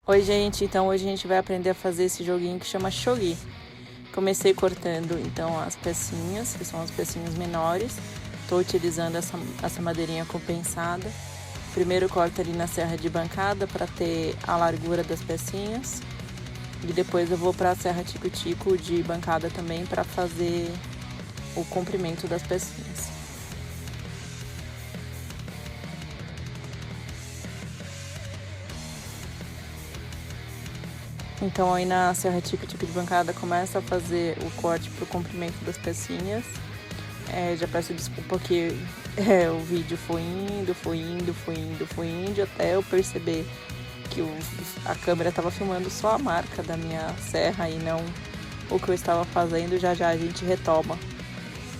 Oi, gente, então hoje a gente vai aprender a fazer esse joguinho que chama shogi. Comecei cortando então as pecinhas, que são as pecinhas menores. Estou utilizando essa madeirinha compensada. Primeiro corto ali na serra de bancada para ter a largura das pecinhas. E depois eu vou para a serra tico-tico de bancada também para fazer o comprimento das pecinhas. Então aí na serra tico-tico de bancada começa a fazer o corte pro comprimento das pecinhas. Já peço desculpa que o vídeo foi indo até eu perceber que a câmera estava filmando só a marca da minha serra e não o que eu estava fazendo. Já a gente retoma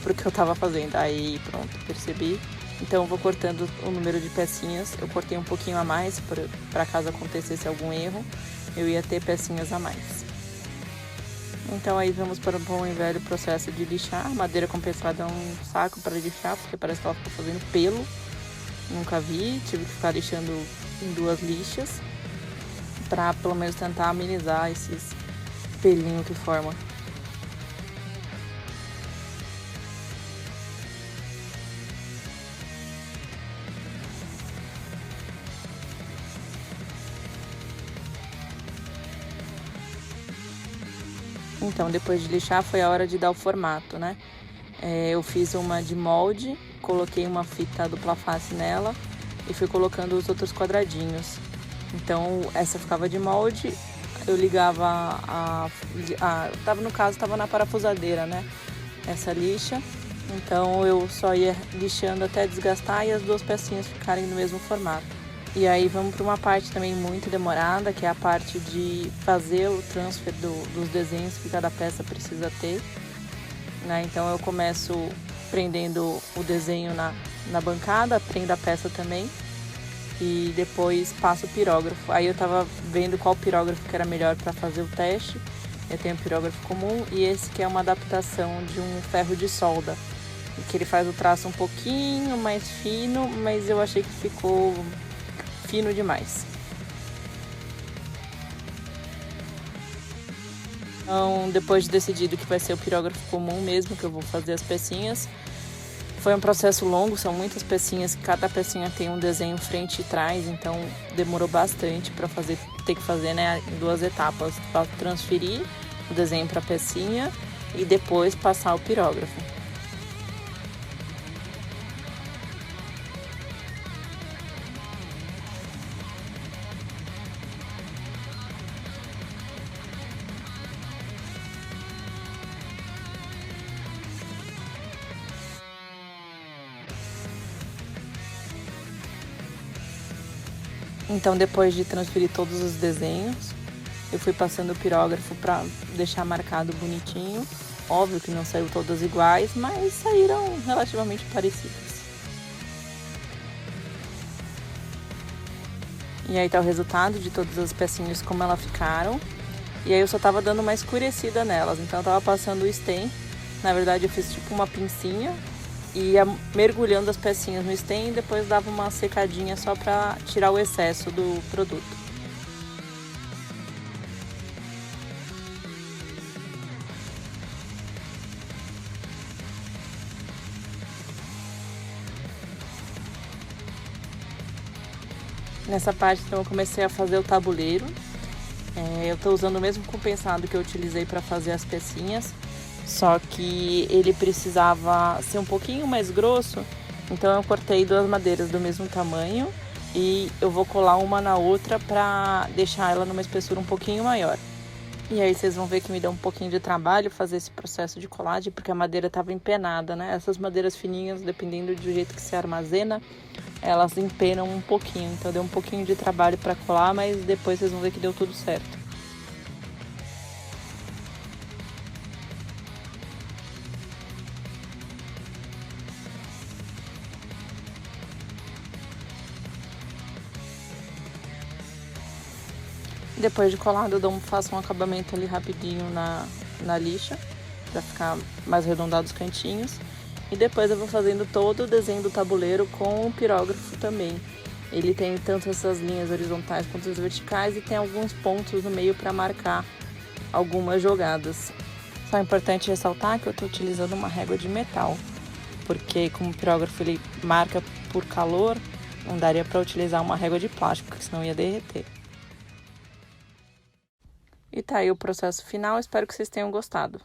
pro que eu estava fazendo. Aí pronto, percebi. Então eu vou cortando o número de pecinhas. Eu cortei um pouquinho a mais para caso acontecesse algum erro, eu ia ter pecinhas a mais. Então aí vamos para o bom e velho processo de lixar. A madeira compensada é um saco para lixar, porque parece que ela fica fazendo pelo. Nunca vi, tive que ficar lixando em 2 lixas para pelo menos tentar amenizar esses pelinhos que forma. Então, depois de lixar, foi a hora de dar o formato, né? Eu fiz uma de molde, coloquei uma fita dupla face nela e fui colocando os outros quadradinhos. Então, essa ficava de molde, eu ligava no caso, estava na parafusadeira, né? Essa lixa. Então, eu só ia lixando até desgastar e as 2 pecinhas ficarem no mesmo formato. E aí vamos para uma parte também muito demorada, que é a parte de fazer o transfer dos desenhos que cada peça precisa ter, né? Então eu começo prendendo o desenho na bancada, prendo a peça também e depois passo o pirógrafo. Aí eu tava vendo qual pirógrafo que era melhor para fazer o teste. Eu tenho o pirógrafo comum e esse que é uma adaptação de um ferro de solda, que ele faz o traço um pouquinho mais fino, mas eu achei que ficou fino demais. Então, depois de decidido que vai ser o pirógrafo comum mesmo, que eu vou fazer as pecinhas, foi um processo longo, são muitas pecinhas, cada pecinha tem um desenho frente e trás, então demorou bastante para ter que fazer, né, em 2 etapas, para transferir o desenho para a pecinha e depois passar o pirógrafo. Então, depois de transferir todos os desenhos, eu fui passando o pirógrafo para deixar marcado bonitinho. Óbvio que não saiu todas iguais, mas saíram relativamente parecidas. E aí tá o resultado de todas as pecinhas como elas ficaram. E aí eu só tava dando uma escurecida nelas, então eu tava passando o stem. Na verdade eu fiz tipo uma pincinha e ia mergulhando as pecinhas no stem e depois dava uma secadinha só para tirar o excesso do produto. Nessa parte então eu comecei a fazer o tabuleiro. Eu tô usando o mesmo compensado que eu utilizei para fazer as pecinhas, só que ele precisava ser um pouquinho mais grosso, então eu cortei 2 madeiras do mesmo tamanho e eu vou colar uma na outra para deixar ela numa espessura um pouquinho maior. E aí vocês vão ver que me deu um pouquinho de trabalho fazer esse processo de colagem, porque a madeira estava empenada, né? Essas madeiras fininhas, dependendo do jeito que se armazena, elas empenam um pouquinho, então deu um pouquinho de trabalho para colar, mas depois vocês vão ver que deu tudo certo. Depois de colado, eu faço um acabamento ali rapidinho na lixa, para ficar mais arredondado os cantinhos. E depois eu vou fazendo todo o desenho do tabuleiro com o pirógrafo também. Ele tem tanto essas linhas horizontais quanto as verticais e tem alguns pontos no meio para marcar algumas jogadas. Só é importante ressaltar que eu estou utilizando uma régua de metal, porque como o pirógrafo ele marca por calor, não daria para utilizar uma régua de plástico, porque senão ia derreter. E tá aí o processo final, espero que vocês tenham gostado.